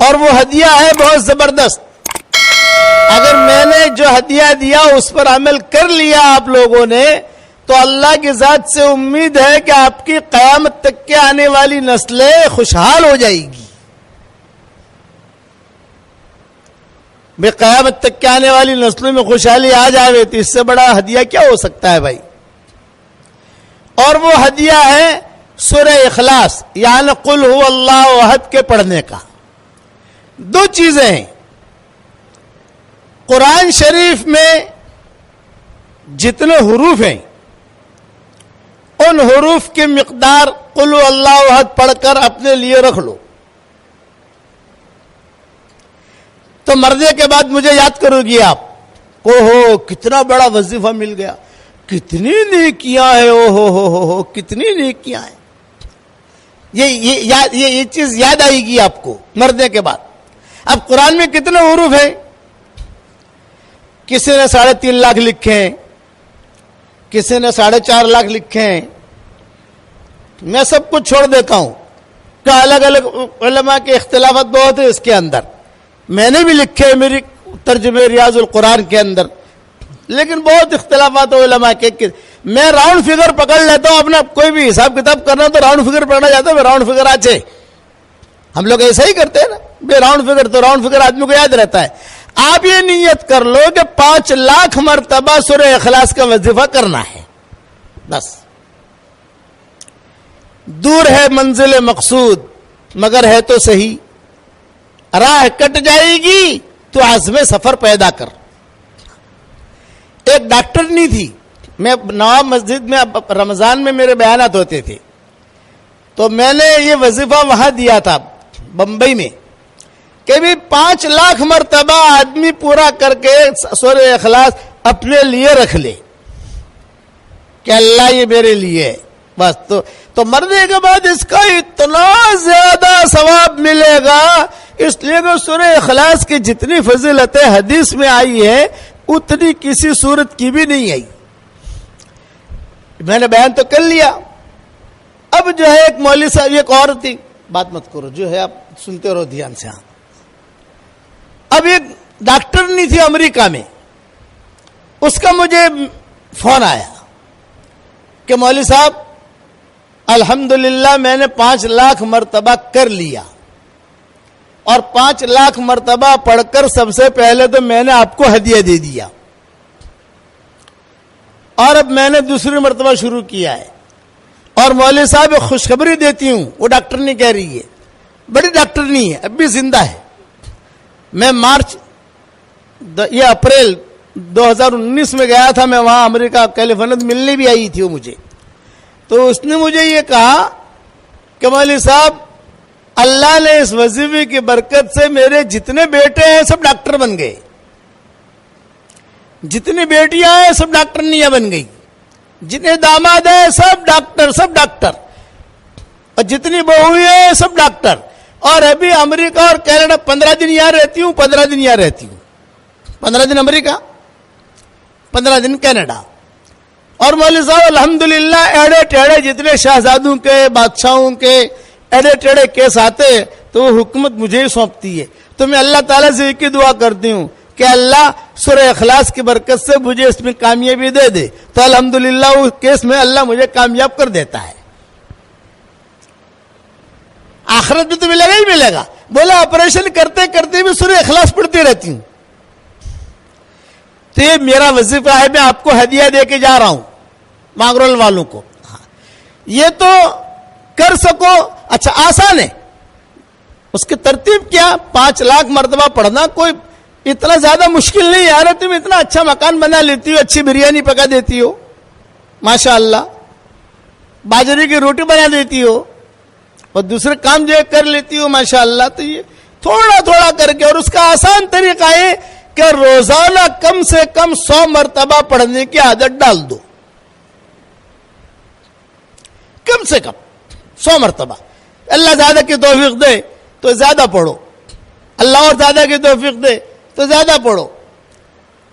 اور وہ ہدیہ ہے بہت زبردست. اگر میں نے جو ہدیہ دیا اس پر عمل کر لیا آپ لوگوں نے تو اللہ کی ذات سے امید ہے کہ آپ کی قیامت تک کے آنے والی نسلیں خوشحال ہو جائے گی. بے قیامت تک کے آنے والی نسلوں میں خوشحالی آ جائے تو اس سے بڑا ہدیہ کیا ہو سکتا ہے بھائی. اور وہ ہدیہ ہے سورہ اخلاص یعنی قل هو اللہ احد کے پڑھنے کا. دو چیزیں ہیں. قرآن شریف میں جتنے حروف ہیں ان حروف کی مقدار قل هو اللہ احد پڑھ کر اپنے لیے رکھ لو تو مرنے کے بعد مجھے یاد کرو گی آپ. اوہو کتنا بڑا وظیفہ مل گیا, کتنی نیکیاں ہیں, اوہو کتنی نیکیاں ہیں. یہ چیز یاد آئے گی آپ کو مرنے کے بعد. اب قرآن میں کتنے حروف ہیں؟ کسی نے 3.5 لاکھ لکھے ہیں, کسی نے 4.5 لاکھ لکھے ہیں. میں سب کچھ چھوڑ دیتا ہوں کہ الگ الگ علماء کے اختلافات بہت ہیں اس کے اندر. میں نے بھی لکھے ہیں میری ترجمہ ریاض القرآن کے اندر, لیکن بہت اختلافات علماء کے. میں راؤنڈ فگر پکڑ لیتا ہوں. اپنا کوئی بھی حساب کتاب کرنا تو راؤنڈ فگر پکڑنا جاتا ہے. راؤنڈ فگر آچے ہم لوگ ایسا ہی کرتے ہیں نا, بے راؤنڈ فگر تو راؤنڈ فگر آدمی کو یاد رہتا ہے. آپ یہ نیت کر لو کہ 5 لاکھ مرتبہ سورہ اخلاص کا وظیفہ کرنا ہے بس. دور ہے منزل مقصود مگر ہے تو صحیح, راہ کٹ جائے گی تو عزم سفر پیدا کر. ایک ڈاکٹر نہیں تھی, میں نواب مسجد میں رمضان میں میرے بیانات ہوتے تھے تو میں نے یہ وظیفہ وہاں دیا تھا بمبئی میں کہ بھی 5 لاکھ مرتبہ آدمی پورا کر کے سورہ اخلاص اپنے لیے رکھ لے کہ اللہ یہ میرے لیے ہے بس. تو مرنے کے بعد اس کا اتنا زیادہ ثواب ملے گا, اس لیے کہ سورہ اخلاص کی جتنی فضیلتیں حدیث میں آئی ہے اتنی کسی صورت کی بھی نہیں آئی. میں نے بیان تو کر لیا. اب جو ہے ایک مولوی صاحب, ایک اور تھی, بات مت کرو جو ہے آپ سنتے رہو دھیان سے. اب ایک ڈاکٹر نہیں تھی امریکہ میں, اس کا مجھے فون آیا کہ مولوی صاحب الحمدللہ میں نے 5 لاکھ مرتبہ کر لیا اور 5 لاکھ مرتبہ پڑھ کر سب سے پہلے تو میں نے آپ کو ہدیہ دے دیا اور اب میں نے دوسری مرتبہ شروع کیا ہے. اور مولوی صاحب ایک خوشخبری دیتی ہوں, وہ ڈاکٹر نہیں کہہ رہی ہے, بڑی ڈاکٹر نہیں ہے, اب بھی زندہ ہے. میں یہ اپریل 2019 میں گیا تھا, میں وہاں امریکہ کیلیفورنیا ملنے بھی آئی تھی وہ مجھے. تو اس نے مجھے یہ کہا کہ مولوی صاحب اللہ نے اس وظیفے کی برکت سے میرے جتنے بیٹے ہیں سب ڈاکٹر بن گئے, جتنی بیٹیاں ہیں سب ڈاکٹرنیاں بن گئی, جتنے داماد ہیں سب ڈاکٹر, اور جتنی بہویں ہیں سب ڈاکٹر. اور ابھی امریکہ اور کینیڈا 15 دن یہاں رہتی ہوں, 15 دن یہاں رہتی ہوں, 15 دن امریکہ 15 دن کینیڈا. اور مولوی صاحب الحمدللہ ایڑے ٹیڑے جتنے شہزادوں کے بادشاہوں کے ایڑے ٹیڑے کیس آتے تو وہ حکومت مجھے ہی سونپتی ہے. تو میں اللہ تعالیٰ سے ایک ہی دعا کرتی ہوں کہ اللہ سورہ اخلاص کی برکت سے مجھے اس میں کامیابی دے دے. تو الحمدللہ اس کیس میں اللہ مجھے کامیاب کر دیتا ہے. آخرت میں تو ملے گا ہی ملے گا. بولا آپریشن کرتے کرتے بھی سورہ اخلاص پڑھتی رہتی ہوں. تو یہ میرا وظیفہ ہے, میں آپ کو ہدیہ دے کے جا رہا ہوں مانگرول والوں کو. یہ تو کر سکو, اچھا آسان ہے. اس کی ترتیب کیا, 5 لاکھ مرتبہ پڑھنا کوئی اتنا زیادہ مشکل نہیں. یار تم اتنا اچھا مکان بنا لیتی ہو, اچھی بریانی پکا دیتی ہو ماشاء اللہ, باجرے کی روٹی بنا دیتی ہو اور دوسرے کام جو ہے کر لیتی ہو ماشاء اللہ. تو یہ تھوڑا تھوڑا کر کے, اور اس کا آسان طریقہ ہے کہ روزانہ کم سے کم 100 مرتبہ پڑھنے کی عادت ڈال دو. کم سے کم 100 مرتبہ. اللہ زیادہ کی توفیق دے تو زیادہ پڑھو, اللہ اور زیادہ کی توفیق دے تو زیادہ پڑھو.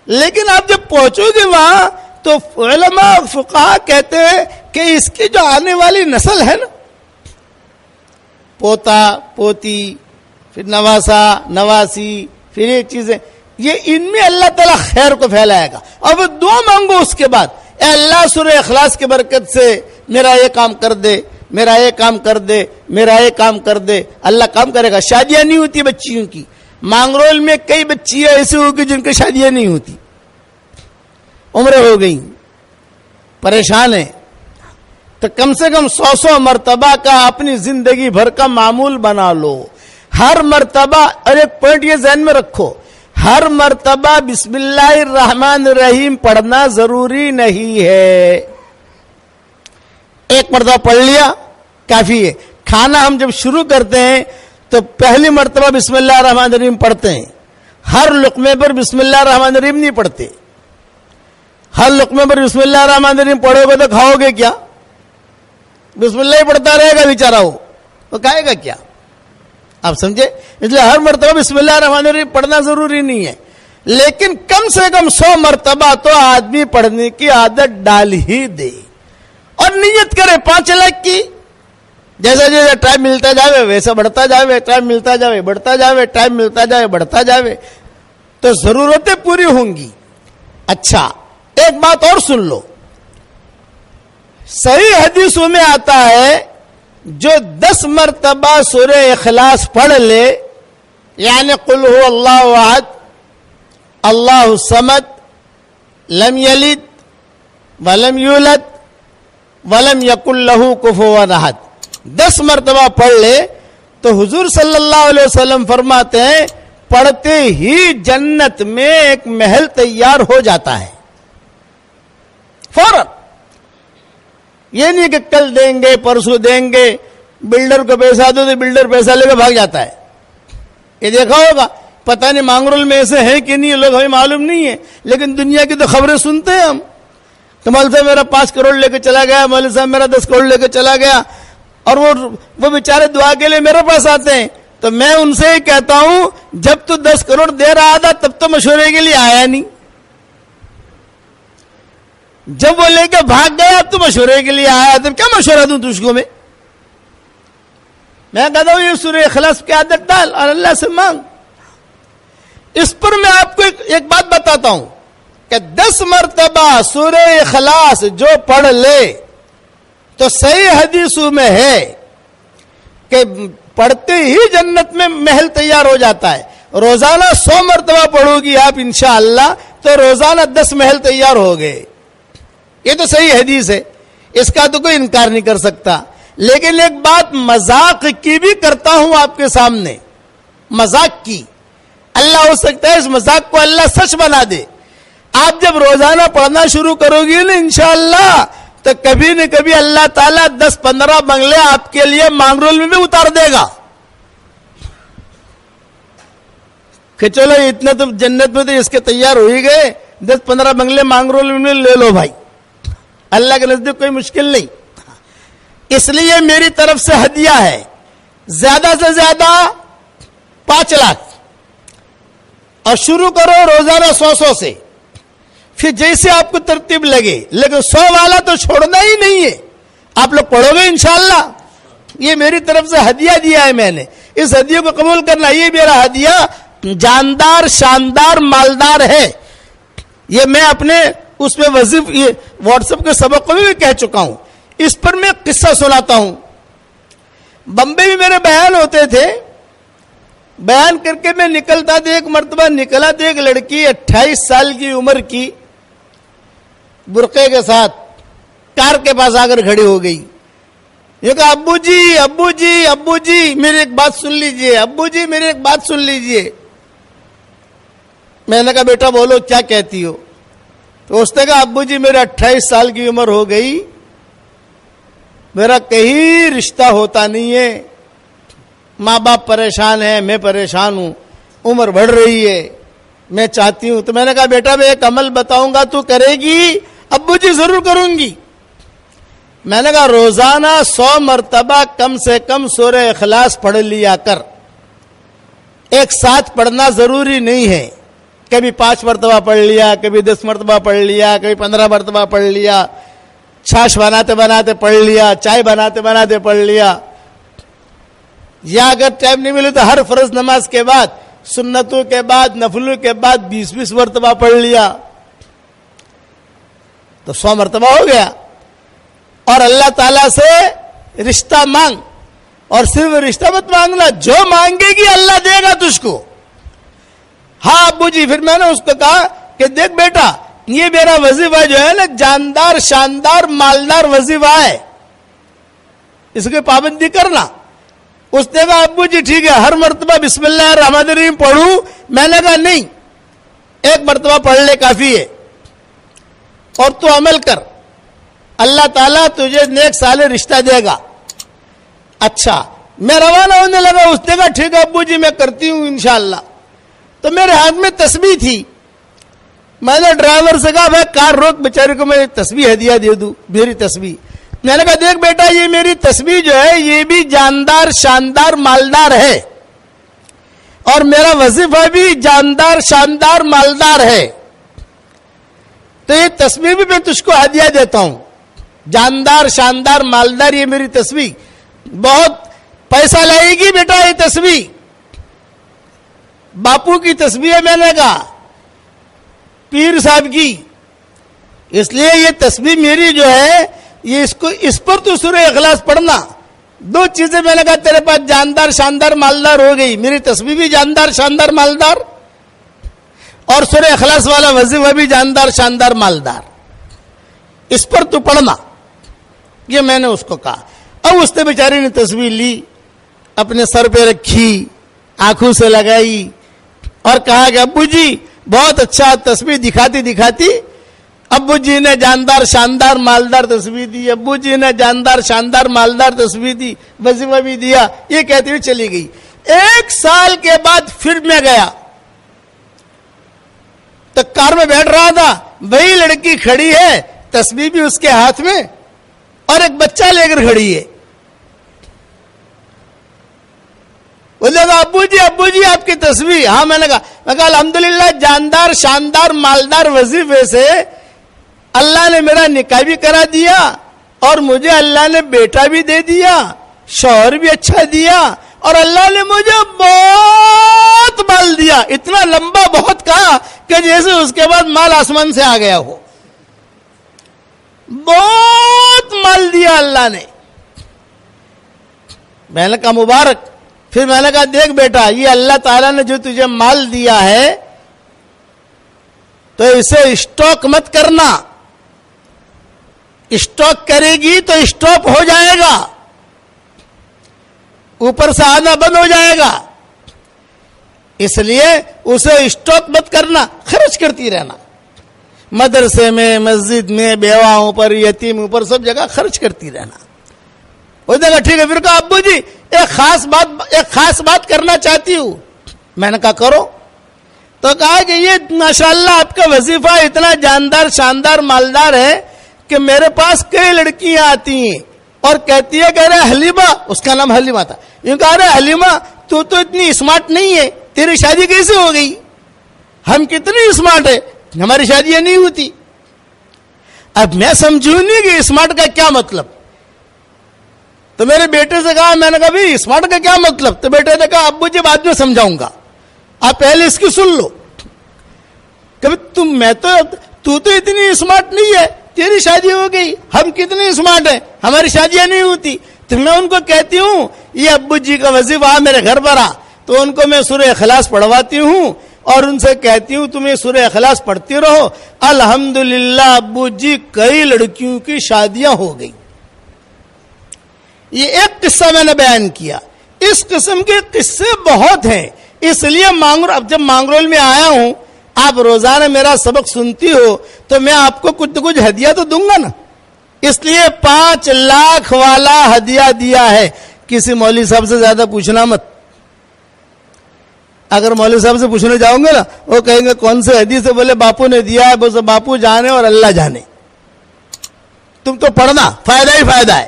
لیکن آپ جب پہنچو گے وہاں تو علماء فقہا کہتے ہیں کہ اس کی جو آنے والی نسل ہے نا, پوتا پوتی پھر نواسا نواسی پھر یہ چیزیں, یہ ان میں اللہ تعالیٰ خیر کو پھیلائے گا. اور وہ دعا مانگو اس کے بعد, اے اللہ سورہ اخلاص کی برکت سے میرا یہ کام کر دے, میرا یہ کام کر دے, میرا یہ کام کر دے. اللہ کام کرے گا. شادیاں نہیں ہوتی بچیوں کی. مانگرول میں کئی بچیاں ایسی ہوگی جن کی شادیاں نہیں ہوتی, عمریں ہو گئی, پریشان ہیں. تو کم سے کم 100 مرتبہ کا اپنی زندگی بھر کا معمول بنا لو. ہر مرتبہ, اور ایک پوائنٹ یہ ذہن میں رکھو, ہر مرتبہ بسم اللہ الرحمن الرحیم پڑھنا ضروری نہیں ہے. ایک مرتبہ پڑھ لیا کافی ہے. کھانا ہم جب شروع کرتے ہیں تو پہلی مرتبہ بسم اللہ الرحمن الرحیم پڑھتے ہیں. ہر لقمے پر بسم اللہ الرحمن الرحیم نہیں پڑھتے. ہر لقمے پر بسم اللہ الرحمن الرحیم پڑھو گے تو کھاؤ گے کیا؟ بسم اللہ ہی پڑھتا رہے گا بیچارہ, ہو تو کھائے گا کیا؟ آپ سمجھے؟ اس لیے ہر مرتبہ بسم اللہ الرحمن الرحیم پڑھنا ضروری نہیں ہے, لیکن کم سے کم 100 مرتبہ تو آدمی پڑھنے کی عادت ڈال ہی دے. اور نیت کرے 5 لاکھ کی. جیسا جیسا ٹائم ملتا جاوے ویسا بڑھتا جاوے, ٹائم ملتا جاوے بڑھتا جاوے, ٹائم ملتا جاوے بڑھتا جاوے, تو ضرورتیں پوری ہوں گی. اچھا ایک بات اور سن لو, صحیح حدیثوں میں آتا ہے جو 10 مرتبہ سورہ اخلاص پڑھ لے, یعنی قل هو اللہ احد اللہ الصمد لم یلد ولم یولد ولم یکن لہ کفوا احد, 10 مرتبہ پڑھ لے تو حضور صلی اللہ علیہ وسلم فرماتے ہیں پڑھتے ہی جنت میں ایک محل تیار ہو جاتا ہے فوراً. یہ نہیں کہ کل دیں گے پرسوں دیں گے, بلڈر کو پیسہ دو تو بلڈر پیسہ لے کے بھاگ جاتا ہے. یہ دیکھا ہوگا, پتہ نہیں مانگرول میں ایسے ہیں کہ نہیں, لوگ ہمیں معلوم نہیں ہے, لیکن دنیا کی تو خبریں سنتے ہیں ہم. تو مولوی صاحب میرا 5 کروڑ لے کے چلا گیا, مولوی صاحب میرا 10 کروڑ لے کے چلا گیا, اور وہ بیچارے دعا کے لیے میرے پاس آتے ہیں. تو میں ان سے ہی کہتا ہوں جب تو 10 کروڑ دے رہا تھا تب تو مشورے کے لیے آیا نہیں, جب وہ لے کے بھاگ گیا اب تو مشورے کے لیے آیا, تو کیا مشورہ دوں تجھ کو میں کہتا ہوں یہ سورہ اخلاص کی عادت ڈال اور اللہ سے مانگ. اس پر میں آپ کو ایک بات بتاتا ہوں کہ 10 مرتبہ سورہ اخلاص جو پڑھ لے تو صحیح حدیثوں میں ہے کہ پڑھتے ہی جنت میں محل تیار ہو جاتا ہے. روزانہ 100 مرتبہ پڑھو گی آپ انشاءاللہ تو روزانہ 10 محل تیار ہو گئے. یہ تو صحیح حدیث ہے, اس کا تو کوئی انکار نہیں کر سکتا. لیکن ایک بات مذاق کی بھی کرتا ہوں آپ کے سامنے, مذاق کی. اللہ ہو سکتا ہے اس مذاق کو اللہ سچ بنا دے. آپ جب روزانہ پڑھنا شروع کرو گی نا انشاءاللہ تو کبھی نہ کبھی اللہ تعالیٰ 10-15 بنگلے آپ کے لیے مانگرول میں بھی اتار دے گا کہ چلو اتنا تو جنت میں تو اس کے تیار ہو ہی گئے, 10-15 بنگلے مانگرول میں لے لو بھائی. اللہ کے نزدیک کوئی مشکل نہیں. اس لیے میری طرف سے ہدیہ ہے زیادہ سے زیادہ 5 لاکھ, اور شروع کرو روزانہ 100 سے, پھر جیسے آپ کو ترتیب لگے, لیکن 100 والا تو چھوڑنا ہی نہیں ہے. آپ لوگ پڑھو گے انشاءاللہ. یہ میری طرف سے ہدیہ دیا ہے میں نے, اس ہدیے کو قبول کرنا. یہ میرا ہدیہ جاندار شاندار مالدار ہے. یہ میں اپنے اس پہ واٹس ایپ کے سبق کو بھی کہہ چکا ہوں. اس پر میں قصہ سناتا ہوں. بمبئی میں میرے بیان ہوتے تھے, بیان کر کے میں نکلتا تھا. ایک مرتبہ نکلا تو ایک لڑکی 28 سال کی عمر کی برقعے کے ساتھ کار کے پاس آ کر کھڑی ہو گئی. یہ کہا ابو جی ابو جی ابو جی میری ایک بات سن لیجئے, ابو جی میری ایک بات سن لیجئے. میں نے کہا بیٹا بولو کیا کہتی ہو. تو اس نے کہا ابو جی میرے 28 سال کی عمر ہو گئی, میرا کہیں رشتہ ہوتا نہیں ہے, ماں باپ پریشان ہیں, میں پریشان ہوں, عمر بڑھ رہی ہے, میں چاہتی ہوں. تو میں نے کہا بیٹا میں ایک عمل بتاؤں گا تو کرے گی؟ ابو جی ضرور کروں گی. میں نے کہا روزانہ 100 مرتبہ کم سے کم سورہ اخلاص پڑھ لیا کر. ایک ساتھ پڑھنا ضروری نہیں ہے, کبھی 5 مرتبہ پڑھ لیا, کبھی 10 مرتبہ پڑھ لیا, کبھی 15 مرتبہ پڑھ لیا, چھاش بناتے بناتے پڑھ لیا, چائے بناتے بناتے پڑھ لیا. یا اگر ٹائم نہیں ملے تو ہر فرض نماز کے بعد سنتوں کے بعد نفلوں کے بعد 20 مرتبہ پڑھ لیا تو 100 مرتبہ ہو گیا. اور اللہ تعالیٰ سے رشتہ مانگ, اور صرف رشتہ مت مانگنا, جو مانگے گی اللہ دے گا تجھ کو. ہاں ابو جی, پھر میں نے اس کو کہا کہ دیکھ بیٹا, یہ میرا وظیفہ جو ہے نا جاندار شاندار مالدار وظیفہ ہے, اس کی پابندی کرنا. اس نے کہا ابو جی ٹھیک ہے, ہر مرتبہ بسم اللہ الرحمن الرحیم پڑھوں؟ میں نے کہا نہیں, ایک مرتبہ پڑھ لے کافی ہے, اور تو عمل کر, اللہ تعالیٰ تجھے نیک صالح رشتہ دے گا. اچھا, میں روانہ ہونے لگا. اس نے کہا ٹھیک ہے ابو جی میں کرتی ہوں انشاءاللہ. تو میرے ہاتھ میں تسبیح تھی. میں نے ڈرائیور سے کہا بھائی کار روک, بیچارے کو میں تسبیح ہدیہ دے دوں, میری تسبیح. میں نے کہا دیکھ بیٹا, یہ میری تسبیح جو ہے یہ بھی جاندار شاندار مالدار ہے, اور میرا وظیفہ بھی جاندار شاندار مالدار ہے, تو یہ تسبیح بھی میں تجھ کو ہدیہ دیتا ہوں. جاندار شاندار مالدار یہ میری تسبیح بہت پیسہ لائے گی بیٹا. یہ تسبیح باپو کی تسبیح ہے, میں نے کہا پیر صاحب کی, اس لیے یہ تسبیح میری جو ہے یہ اس پر تو سورہ اخلاص پڑھنا. 2 چیزیں میں نے کہا تیرے پاس جاندار شاندار مالدار ہو گئی, میری تسبیح بھی جاندار شاندار مالدار, اور سورہ اخلاص والا وظیفہ بھی جاندار شاندار مالدار, اس پر تو پڑھنا. یہ میں نے اس کو کہا. اب اس نے بیچاری نے تسبیح لی, اپنے سر پہ رکھی, آنکھوں سے لگائی, اور کہا کہ ابو جی بہت اچھا. تسبیح دکھاتی دکھاتی ابو جی نے جاندار شاندار مالدار تسبیح دی, ابو جی نے جاندار شاندار مالدار تسبیح دی, وظیفہ بھی دیا. یہ کہتی ہوئی چلی گئی. 1 سال کے بعد پھر میں گیا تو کار میں بیٹھ رہا تھا, وہی لڑکی کھڑی ہے, تسبیح بھی اس کے ہاتھ میں, اور ایک بچہ لے کر کھڑی ہے. بولے گا ابو جی آپ کی تسبیح. ہاں, میں نے کہا الحمدللہ جاندار شاندار مالدار وظیفے سے اللہ نے میرا نکاح بھی کرا دیا, اور مجھے اللہ نے بیٹا بھی دے دیا, شوہر بھی اچھا دیا, اور اللہ نے مجھے بہت مال دیا. اتنا لمبا بہت کہا کہ جیسے اس کے بعد مال آسمان سے آ گیا ہو. بہت مال دیا اللہ نے. میں نے کہا مبارک. پھر میں نے کہا دیکھ بیٹا, یہ اللہ تعالیٰ نے جو تجھے مال دیا ہے تو اسے اسٹاک مت کرنا. اسٹاک کرے گی تو اسٹاپ ہو جائے گا, اوپر سے آنا بند ہو جائے گا. اس لیے اسے اسٹاک مت کرنا, خرچ کرتی رہنا. مدرسے میں, مسجد میں, بیواؤں پر, یتیموں پر, سب جگہ خرچ کرتی رہنا. وہ دیکھا ٹھیک ہے. پھر کہا ابو جی ایک خاص بات کرنا چاہتی ہوں. میں نے کہا کرو. تو کہا کہ یہ ماشاءاللہ آپ کا وظیفہ اتنا جاندار شاندار مالدار ہے کہ میرے پاس کئی لڑکیاں آتی ہیں اور کہتی ہے کہ ارے حلیمہ, اس کا نام حلیمہ تھا, یوں کہا ارے حلیمہ تو اتنی اسمارٹ نہیں ہے, تیری شادی کیسے ہو گئی؟ ہم کتنی اسمارٹ ہے, ہماری شادیاں نہیں ہوتی. اب میں سمجھوں نہیں کہ اسمارٹ کا کیا مطلب. تو میرے بیٹے سے کہا, میں نے کہا بھائی اسمارٹ کا کیا مطلب؟ تو بیٹے نے کہا ابو جی بعد میں سمجھاؤں گا, آپ پہلے اس کی سن لو. کہ تو اتنی اسمارٹ نہیں ہے, تیری شادی ہو گئی, ہم کتنی اسمارٹ ہیں, ہماری شادیاں نہیں ہوتی. تو میں ان کو کہتی ہوں یہ ابو جی کا وظیفہ میرے گھر پر آ, تو ان کو میں سورہ اخلاص پڑھواتی ہوں اور ان سے کہتی ہوں تم یہ سورہ اخلاص پڑھتی رہو. الحمدللہ ابو جی کئی لڑکیوں کی شادیاں ہو گئی. یہ ایک قصہ میں نے بیان کیا. اس قسم کے قصے بہت ہیں. اس لیے اب جب مانگرول میں آیا ہوں, آپ روزانہ میرا سبق سنتی ہو تو میں آپ کو کچھ نہ کچھ ہدیہ تو دوں گا نا. اس لیے 5 لاکھ والا ہدیہ دیا ہے. کسی مولوی صاحب سے زیادہ پوچھنا مت. اگر مولوی صاحب سے پوچھنے جاؤں گے نا, وہ کہیں گے کون سے حدیث سے, بولے باپو نے دیا ہے. بولے باپو جانے اور اللہ جانے. تم تو پڑھنا, فائدہ ہی فائدہ ہے.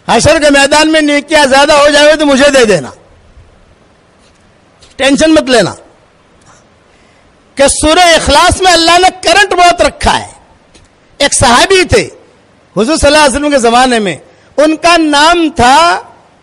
حشر کے میدان میں نیکیاں زیادہ ہو جائے تو مجھے دے دینا, ٹینشن مت لینا. کہ سورہ اخلاص میں اللہ نے کرنٹ بہت رکھا ہے. ایک صحابی تھے حضور صلی اللہ علیہ وسلم کے زمانے میں, ان کا نام تھا